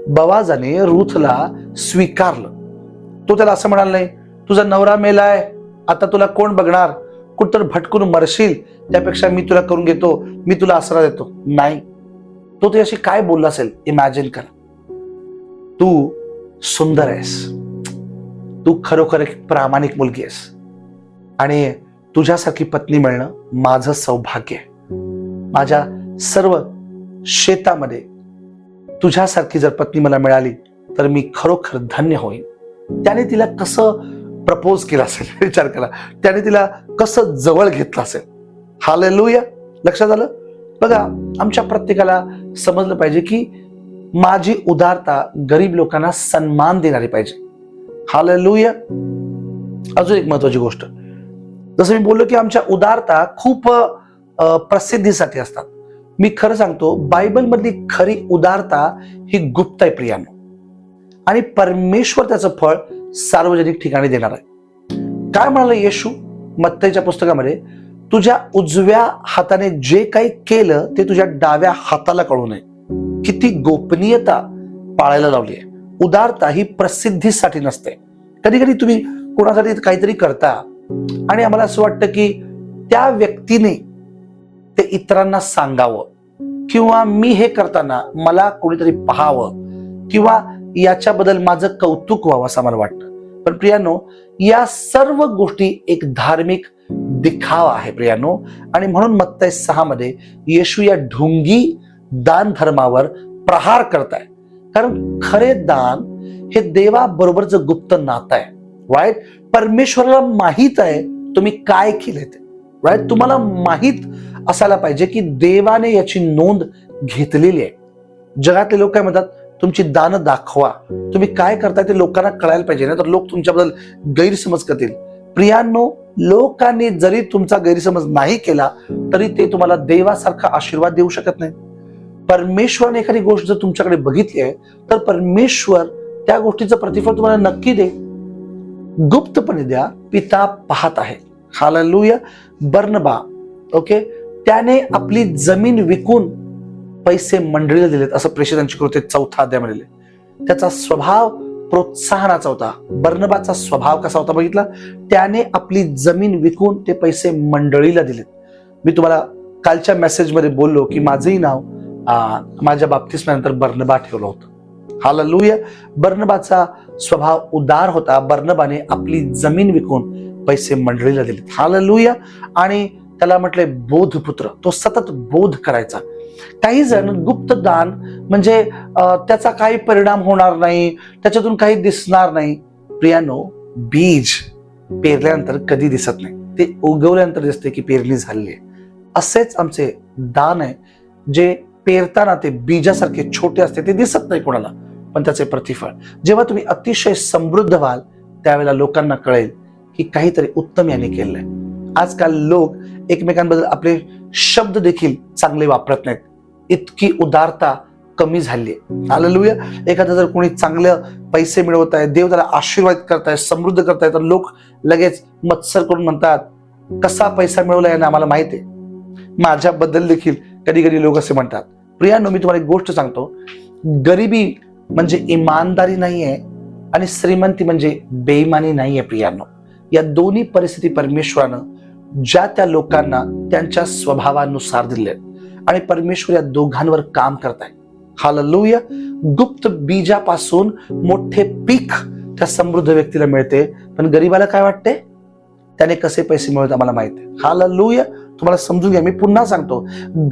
बवाजाने रूथला स्वीकारलं. तो त्याला असं म्हणाला नाही, तुझा नवरा मेलाय, आता तुला कोण बघणार, कुठतर भटकून मरशील, त्यापेक्षा मी तुला करून घेतो, मी तुला आसरा देतो. नाही, तो त्याशी काय बोलला असेल इमॅजिन करा. तू सुंदर आहेस, तू खरोखर एक प्रामाणिक मुलगी आहेस आणि तुझ्यासारखी पत्नी मिळणं माझं सौभाग्य आहे. माझ्या सर्व शेतामध्ये तुझ्यासारखी जर पत्नी मला मिळाली तर मी खरोखर धन्य होईन. त्याने तिला कसं प्रपोज केला असेल विचार करा, त्याने तिला कसं जवळ घेतलं असेल. हालेलुया. लक्षात आलं? बघा, आमच्या प्रत्येकाला समजलं पाहिजे की माझी उदारता गरीब लोकांना सन्मान देणारी पाहिजे. हालेलुया. अजून एक महत्वाची गोष्ट, जसं मी बोललो की आमच्या उदारता खूप प्रसिद्धीसाठी असतात. मी खरं सांगतो, बायबल मधली खरी उदारता ही गुप्त आहे प्रियांनो, आणि परमेश्वर त्याचं फळ सार्वजनिक ठिकाणी देणार आहे. काय म्हणाला येशू मत्तईच्या पुस्तकामध्ये, तुझ्या उजव्या हाताने जे काही केलं ते तुझ्या डाव्या हाताला कळू नये. किती गोपनीयता पाळायला लावली आहे. उदारता ही प्रसिद्धीसाठी नसते. कधी कधी तुम्ही कोणासाठी काहीतरी करता आणि आम्हाला असं वाटतं की त्या व्यक्तीने ते इतरांना सांगावं, किंवा मी हे करताना मला कोणीतरी पाहावं, किंवा याच्याबद्दल माझं कौतुक व्हावं असं मला वाटतं. पण प्रियांनो, या सर्व गोष्टी एक धार्मिक दिखावा आहे प्रियांनो. आणि म्हणून मत्तई 6 मध्ये येशू या ढोंगी दान धर्मावर प्रहार करताय. कारण खरे दान हे देवाबरोबरचं गुप्त नातं आहे, राईट? परमेश्वराला माहित आहे तुम्ही काय केले ते, राईट? तुम्हाला माहित असायला पाहिजे की देवाने याची नोंद घेतलेली आहे. जगातले लोक काय म्हणतात, तुमची दानं दाखवा, तुम्ही काय करताय ते लोकांना कळायला पाहिजे, ना तर लोक तुमच्याबद्दल गैरसमज करतील. प्रियांनो, लोकांनी जरी तुमचा गैरसमज नाही केला तरी ते तुम्हाला देवासारखा आशीर्वाद देऊ शकत नाही. परमेश्वराने एखादी गोष्ट जर तुमच्याकडे बघितली आहे तर परमेश्वर त्या गोष्टीचं प्रतिफळ तुम्हाला नक्की दे. गुप्तपणे द्या, पिता पाहत आहे. हालेलुया. बर्नबा, ओके, त्याने आपली जमीन विकून पैसे मंडळीला दिलेत असं प्रेषितांची कृत्य 4 अध्यायामध्ये. त्याचा स्वभाव प्रोत्साहनाचा होता. बर्नबाचा स्वभाव कसा होता बघितला? त्याने आपली जमीन विकून ते पैसे मंडळीला दिलेत. मी तुम्हाला कालच्या मेसेजमध्ये बोललो की माझंही नाव माझ्या बाप्तिस्मानंतर बर्नबा ठेवलं होतं. हालेलुया. बर्नबाचा स्वभाव उदार होता. बर्नबाने आपली जमीन विकून पैसे मंडळीला दिलेत. हालेलुया. आणि त्याला म्हटलंय बोधपुत्र, तो सतत बोध करायचा. काही जण गुप्त दान म्हणजे त्याचा काही परिणाम होणार नाही, त्याच्यातून काही दिसणार नाही. प्रियानो, बीज पेरल्यानंतर कधी दिसत नाही, ते उगवल्यानंतर दिसते की पेरणी झाली आहे. असेच आमचे दान आहे, जे पेरताना ते बीजासारखे छोटे असते, ते दिसत नाही कोणाला, पण त्याचे प्रतिफळ जेव्हा तुम्ही अतिशय समृद्ध व्हाल त्यावेळेला लोकांना कळेल की काहीतरी उत्तम याने केलंय. आजकाल लोक एकमेकांबद्दल आपले शब्द देखील चांगले वापरत नाहीत. इतकी उदारता कमी झाली आहे. हालेलुया. एखादा जर कोणी चांगलं पैसे मिळवत आहे, देव त्याला आशीर्वाद करताय, समृद्ध करताय, तर लोक लगेच मत्सर करून म्हणतात, कसा पैसा मिळवलाय ना आम्हाला माहिती आहे. माझ्याबद्दल देखील कधी कधी लोक असे म्हणतात. प्रियांनो, मी तुम्हाला एक गोष्ट सांगतो, गरिबी म्हणजे इमानदारी नाहीये आणि श्रीमंती म्हणजे बेईमानी नाहीये. प्रियांनो, या दोन्ही परिस्थिती परमेश्वरानं ज्या त्या लोकांना त्यांच्या स्वभावानुसार दिले आणि परमेश्वर या दोघांवर काम करताय. हालेलुया. गुप्त बीजापासून मोठे पीक त्या समृद्ध व्यक्तीला मिळते, पण गरीबाला काय वाटते, त्याने कसे पैसे मिळवत आम्हाला माहिती आहे. हालेलुया. तुम्हाला समजून घ्या, मी पुन्हा सांगतो,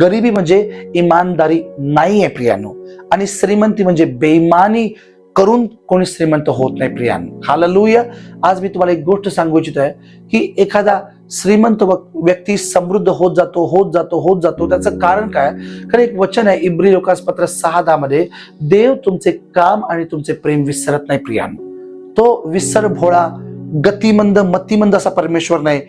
गरिबी म्हणजे इमानदारी नाहीये प्रियांनो, आणि श्रीमंती म्हणजे बेईमानी करून कोणी श्रीमंत होत नाही प्रियांनो. हालेलुया. आज मी तुम्हाला एक गोष्ट सांगू इच्छित आहे की एखादा श्रीमंत व्यक्ती समृद्ध होत जातो. त्याचं कारण काय? कारण एक वचन आहे इब्री लोकासपत्र 6:10 मध्ये, देव तुमचे काम आणि तुमचे प्रेम विसरत नाही प्रियांनो. तो विसर भोळा, गतिमंद, मतिमंद असा परमेश्वर नाही.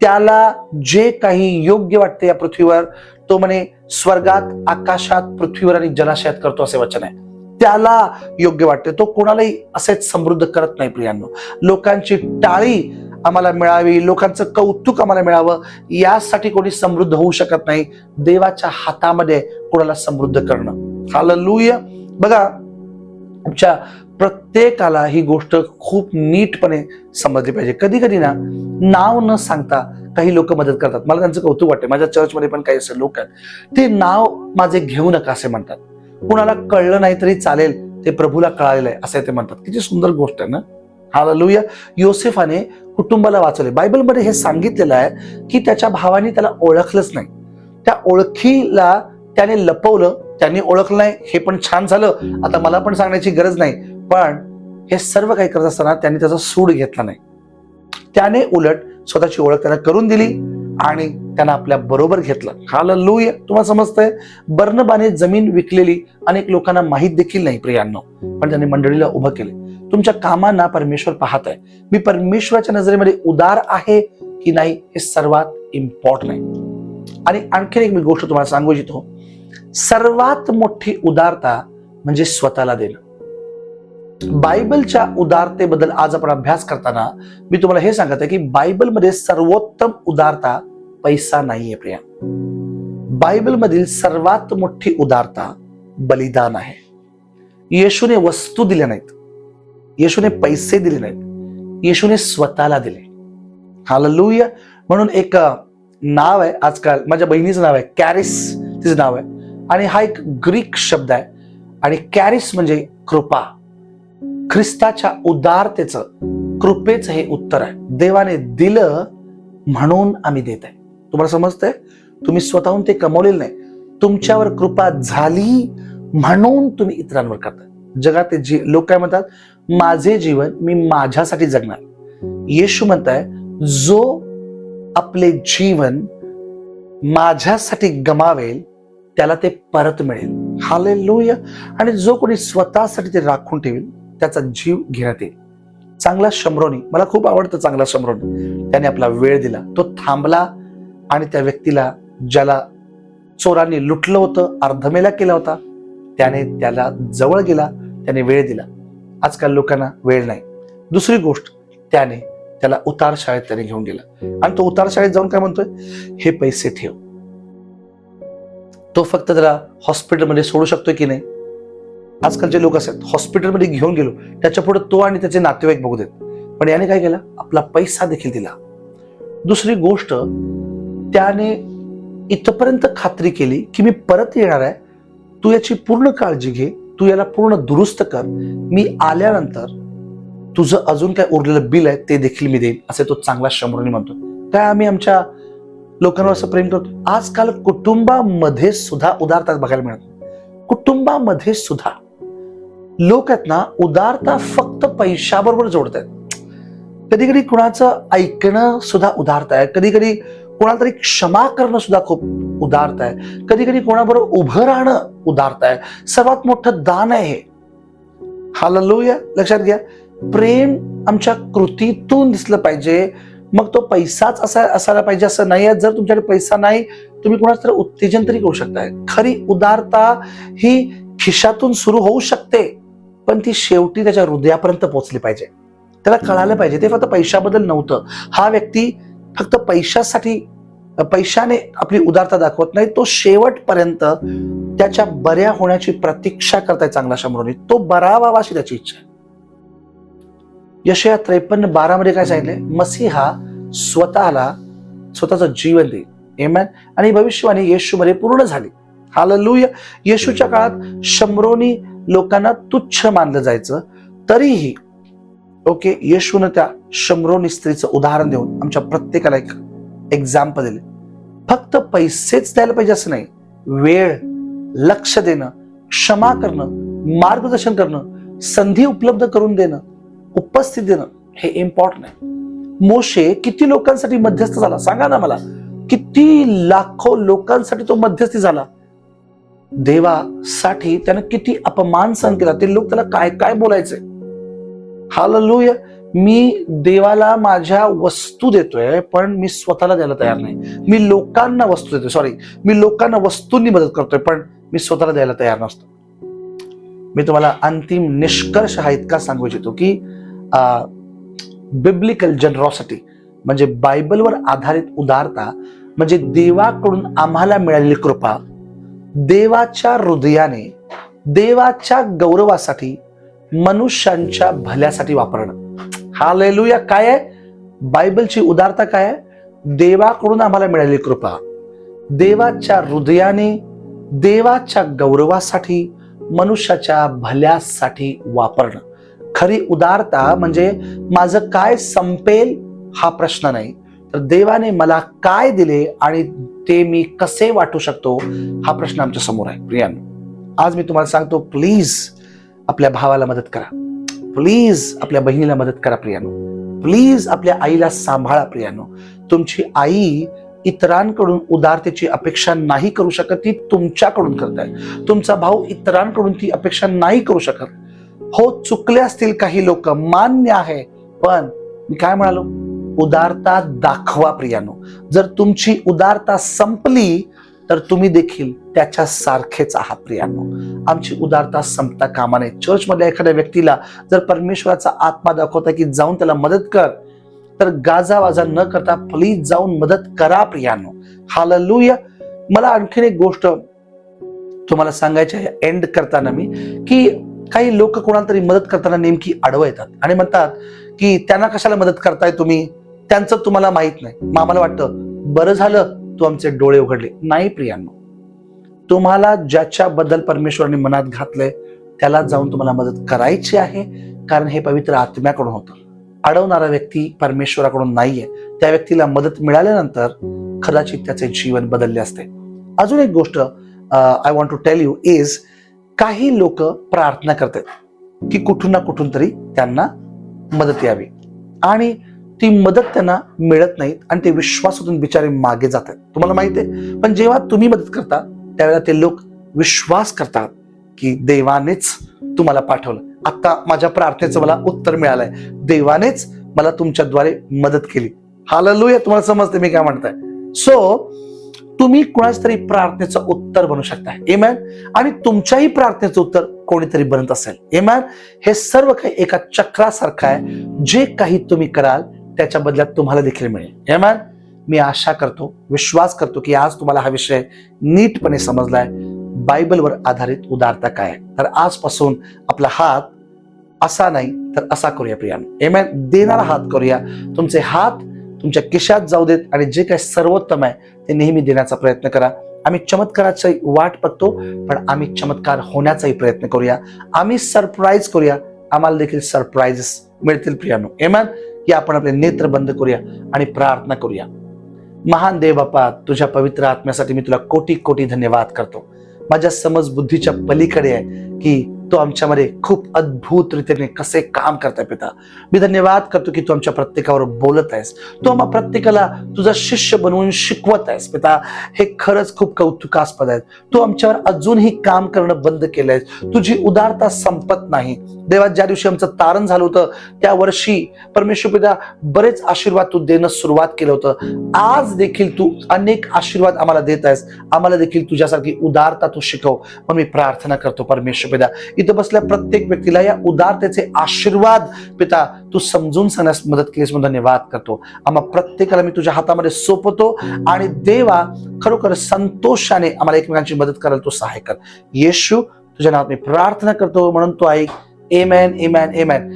त्याला जे काही योग्य वाटते या पृथ्वीवर, तो म्हणे स्वर्गात, आकाशात, पृथ्वीवर आणि जलाशयात करतो, असे वचन आहे. त्याला योग्य वाटते. तो कोणालाही असेच समृद्ध करत नाही प्रियांनो. लोकांची टाळी आम्हाला मिळावी, लोकांचं कौतुक आम्हाला मिळावं, यासाठी कोणी समृद्ध होऊ शकत नाही. देवाच्या हातामध्ये कोणाला समृद्ध करणं. हालेलुया. बघा, आमच्या प्रत्येकाला ही गोष्ट खूप नीटपणे समजली पाहिजे. कधी कधी ना, नाव न सांगता काही लोक मदत करतात. मला त्यांचं कौतुक वाटते. माझ्या चर्चमध्ये पण काही असे लोक आहेत, ते नाव माझे घेऊ नका असे म्हणतात. कुणाला कळलं नाही तरी चालेल, ते प्रभूला कळालेलं आहे असे ते म्हणतात. किती सुंदर गोष्ट आहे ना. हालेलुया. योसेफाने कुटुंबाला वाचवले. बायबलमध्ये हे सांगितलेलं आहे की त्याच्या भावाने त्याला ओळखलंच नाही. त्या ओळखीला त्याने लपवलं. त्याने ओळखलं नाही, हे पण छान झालं. आता मला पण सांगण्याची गरज नाही, पण हे सर्व काही करत असताना त्याने त्याचा सूड घेतला नाही. त्याने उलट स्वतःची ओळख त्याला करून दिली आणि त्यानं आपल्या बरोबर घेतलं. हालेलुया. तुम्हाला समजतंय, बर्नबाने जमीन विकलेली अनेक लोकांना माहित देखील नाही प्रियांनो, पण त्याने मंडळीला उभं केले. तुमच्या कामांना परमेश्वर पाहत आहे. मी परमेश्वराच्या नजरेमध्ये उदार आहे की नाही, हे सर्वात इम्पॉर्टंट आहे. आणि आणखी एक मी गोष्ट तुम्हाला सांगू इच्छितो, सर्वात मोठी उदारता म्हणजे स्वतःला देणं. बायबलच्या उदारतेबद्दल आज आपण अभ्यास करताना मी तुम्हाला हे सांगत आहे की बायबलमध्ये सर्वोत्तम उदारता पैसा नाहीये प्रिया. बायबलमधील सर्वात मोठी उदारता बलिदान आहे. येशूने वस्तू दिल्या नाहीत, येशूने पैसे दिले नाहीत, येशूने स्वतःला दिले. हालेलुया. म्हणून एक नाव आहे आजकाल, माझ्या बहिणीचं नाव आहे कॅरिस, तिचं नाव आहे, आणि हा एक ग्रीक शब्द आहे. आणि कॅरिस म्हणजे कृपा. ख्रिस्ताच्या उदारतेचं, कृपेचं हे उत्तर आहे. देवाने दिलं म्हणून आम्ही देत आहे. तुम्हाला समजतंय, तुम्ही स्वतःहून ते कमवलेलं नाही. तुमच्यावर कृपा झाली म्हणून तुम्ही इतरांवर करताय. जगात लोक काय म्हणतात, माझे जीवन मी माझ्यासाठी जगणार. येशू म्हणताय, जो आपले जीवन माझ्यासाठी गमावेल त्याला ते परत मिळेल. हालेलुया. आणि जो कोणी स्वतःसाठी ते राखून ठेवेल त्याचा जीव घेण्यात येईल. चांगला शम्रोनी, मला खूप आवडतं चांगला शम्रोनी, त्याने आपला वेळ दिला. तो थांबला आणि त्या व्यक्तीला, ज्याला चोरांनी लुटलं होतं, अर्धमेला केला होता, त्याने त्याला जवळ गेला, त्याने वेळ दिला. आजकाल लोकांना वेळ नाही. दुसरी गोष्ट, त्याने त्याला उतार शाळेत त्याने घेऊन गेला. आणि तो उतार शाळेत जाऊन काय म्हणतोय, हे पैसे ठेव. तो फक्त त्याला हॉस्पिटलमध्ये सोडू शकतोय की नाही? आजकालचे लोक असतात, हॉस्पिटलमध्ये घेऊन गेलो, त्याच्या पुढे तो आणि त्याचे नातेवाईक बघू देत, पण याने काय केलं, आपला पैसा देखील दिला. दुसरी गोष्ट, त्याने इथपर्यंत खात्री केली की मी परत येणार आहे, तू याची पूर्ण काळजी घे, तू याला पूर्ण दुरुस्त कर, मी आल्यानंतर तुझं अजून काय उरलेलं बिल आहे ते देखील मी देईन, असे तो चांगला शंभरनी म्हणतो. काय आम्ही आमच्या लोकांवर असं प्रेम करतो? आजकाल कुटुंबामध्ये सुद्धा उदारता बघायला मिळत. कुटुंबामध्ये सुद्धा लोक आहेत ना, उदारता फक्त पैशाबरोबर जोडत आहेत. कधी कधी कुणाचं ऐकणं सुद्धा उदारता आहे. कधी कधी कोणाला तरी क्षमा करणं सुद्धा खूप उदारता आहे. कधी कधी कोणाबरोबर उभं राहणं उदारता आहे. सर्वात मोठं दान आहे हे. हालेलुया. लक्षात घ्या, प्रेम आमच्या कृतीतून दिसलं पाहिजे. मग तो पैसाच असायला पाहिजे असं नाही आहे. जर तुमच्याकडे पैसा नाही, तुम्ही कोणाचं तरी उत्तेजन तरी करू शकताय. खरी उदारता ही खिशातून सुरू होऊ शकते, पण ती शेवटी त्याच्या हृदयापर्यंत पोहोचली पाहिजे. त्याला कळालं पाहिजे ते फक्त पैशाबद्दल नव्हतं. हा व्यक्ती फक्त पैशाने आपली उदारता दाखवत नाही, तो शेवटपर्यंत त्याच्या बऱ्या होण्याची प्रतीक्षा करताय चांगला शंभरोनी. तो बरा व्हावा अशी त्याची इच्छा आहे. यशया 53:12 मध्ये काय सांगितलंय? मसीहा स्वतःचं जीवन देईल. आमेन. आणि भविष्यवाणी येशूमध्ये पूर्ण झाली. हालेलुया. येशूच्या काळात शंभरोनी लोकांना तुच्छ मानलं जायचं, तरीही येशूनं त्या शंभरोनी स्त्रीचं उदाहरण देऊन आमच्या प्रत्येकाला एक एक्झाम्पल दिले. फक्त पैसेच द्यायला पाहिजे असं नाही, वेळ, लक्ष देणं, क्षमा करणं, मार्गदर्शन करणं, संधी उपलब्ध करून देणं, उपस्थित देणं हे इम्पॉर्टंट आहे. मोशे किती लोकांसाठी मध्यस्थ झाला सांगा ना मला? किती लाखो लोकांसाठी तो मध्यस्थी झाला. देवासाठी त्यानं किती अपमान सहन केला. ते लोक त्याला काय काय बोलायचे. हालेलुया. मी देवाला माझ्या वस्तू देतोय, पण मी स्वतःला द्यायला तयार नाही. मी लोकांना वस्तू देतोय, मी लोकांना वस्तूंनी मदत करतोय, पण मी स्वतःला द्यायला तयार नसतो. मी तुम्हाला अंतिम निष्कर्ष हा इतका सांगू इच्छितो की बिब्लिकल जनरॉसिटी म्हणजे बायबलवर आधारित उदारता म्हणजे देवाकडून आम्हाला मिळालेली कृपा, देवाच्या हृदयाने देवाच्या गौरवासाठी, मनुष्यांच्या भल्यासाठी वापरणं. हालेलुया. काय आहे बायबलची उदारता? काय आहे? देवाकडून आम्हाला मिळालेली कृपा, देवाच्या हृदयाने देवाच्या गौरवासाठी, मनुष्याच्या भल्यासाठी वापरणं. खरी उदारता म्हणजे माझं काय संपेल हा प्रश्न नाही, तर देवाने मला काय दिले आणि ते मी कसे वाटू शकतो हा प्रश्न आमच्या समोर आहे. प्रियांनो, आज मी तुम्हाला सांगतो, प्लीज आपल्या भावाला मदत करा, प्लीज आपल्या बहिणीला मदत करा. प्रियांनो, प्लीज आपल्या आईला सांभाळा. प्रियांनो, तुमची आई इतरांकडून उदारतेची अपेक्षा नाही करू शकत, ती तुमच्याकडून करताय. तुमचा भाऊ इतरांकडून ती अपेक्षा नाही करू शकत. हो, चुकले असतील काही लोक, मान्य आहे, पण मी काय म्हणालो? उदारता दाखवा. प्रियानो, जर तुमची उदारता संपली तर तुम्ही देखील त्याच्या सारखेच आहात. प्रियानो, आमची उदारता संपता कामा नये. चर्च मधल्या एखाद्या व्यक्तीला जर परमेश्वराचा आत्मा दाखवता की जाऊन त्याला मदत कर, तर गाजावाजा न करता प्लीज जाऊन मदत करा. प्रियानो, हालेलुया. मला आणखीन एक गोष्ट तुम्हाला सांगायची आहे एंड करताना मी, की काही लोक कोणाला तरी मदत करताना नेमकी आडवं येतात आणि म्हणतात की त्यांना कशाला मदत करताय तुम्ही, त्यांचं तुम्हाला माहित नाही. मग आम्हाला वाटतं बरं झालं तू आमचे डोळे उघडले. नाही प्रियांनो, तुम्हाला ज्याच्याबद्दल परमेश्वराने मनात घातलंय त्याला जाऊन तुम्हाला मदत करायची आहे, कारण हे पवित्र आत्म्याकडून होतं. अडवणारा व्यक्ती परमेश्वराकडून नाहीये. त्या व्यक्तीला मदत मिळाल्यानंतर कदाचित त्याचे जीवन बदलले असते. अजून एक गोष्ट I want to tell you is, काही लोक प्रार्थना करतात की कुठून ना कुठून तरी त्यांना मदत यावी, आणि ती मदत त्यांना मिळत नाही आणि ते विश्वासातून बिचारे मागे जातात. तुम्हाला माहिती आहे, पण जेव्हा तुम्ही मदत करता त्यावेळेला ते लोक विश्वास करतात की देवानेच तुम्हाला पाठवलं. आता माझ्या प्रार्थनेचं मला उत्तर मिळालंय, देवानेच मला तुमच्याद्वारे मदत केली. हालेलुया. तुम्हाला समजते मी काय म्हणताय? सो तुम्ही कुणाच तरी प्रार्थनेचं उत्तर बनू शकता. आमेन. आणि तुमच्याही प्रार्थनेचं उत्तर कोणीतरी बनत असेल. आमेन. हे सर्व काही एका चक्रासारखं आहे. जे काही तुम्ही कराल त्याच्या बदल्यात तुम्हाला देखील मिळेल. आमेन. मी आशा करतो, विश्वास करतो की आज तुम्हाला हा विषय नीटपणे समजलाय. बायबलवर आधारित उदारता काय आहे. तर आजपासून आपला हात असा नाही तर असा करूया प्रियांनो. आमेन. देणारा हात करूया. तुमचे हात तुमच्या खिशात जाऊ देत आणि जे काही सर्वोत्तम आहे ते नेहमी देण्याचा प्रयत्न करा. आम्ही चमत्काराची वाट बघतो, पण आम्ही चमत्कार होण्याचाही प्रयत्न करूया. आम्ही सरप्राईज करूया. आम्हाला देखील सरप्राईजेस मिळतील प्रियांनो. आमेन. की आपण आपले नेत्र बंद करूया आणि प्रार्थना करूया. महान देव बापा, तुझ्या पवित्र आत्म्यासाठी मी तुला कोटी कोटी धन्यवाद करतो. माझ्या समज बुद्धीच्या पलीकडे आहे की तो आमच्यामध्ये खूप अद्भुत रीतीने कसे काम करताय पिता. मी धन्यवाद करतो की तू आमच्या प्रत्येकावर बोलत आहेस. तू आम्हा प्रत्येकाला तुझा शिष्य बनवून शिकवत आहेस पिता. हे खरंच खूप कौतुकास्पद आहे. तू आमच्यावर अजूनही काम करणं बंद केलंयस. तुझी उदारता संपत नाही देवा. ज्या दिवशी आमचं तारण झालं होतं त्या वर्षी परमेश्वर पिता बरेच आशीर्वाद तू देणं सुरुवात केलं होतं. आज देखील तू अनेक आशीर्वाद आम्हाला देत आहेस. आम्हाला देखील तुझ्यासारखी उदारता तू शिकव. पण मी प्रार्थना करतो परमेश्वर पिता, इथं बसल्या प्रत्येक व्यक्तीला या उदारतेचे आशीर्वाद पिता तू समजून सांगण्यास मदत केलीस म्हणून धन्यवाद करतो. आम्हा प्रत्येकाला मी तुझ्या हातामध्ये सोपवतो आणि देवा खरोखर संतोषाने आम्हाला एकमेकांची मदत करायला तू सहाय्य कर. येशू तुझ्या नावात मी प्रार्थना करतो म्हणून तू ऐक. आमेन, आमेन, आमेन.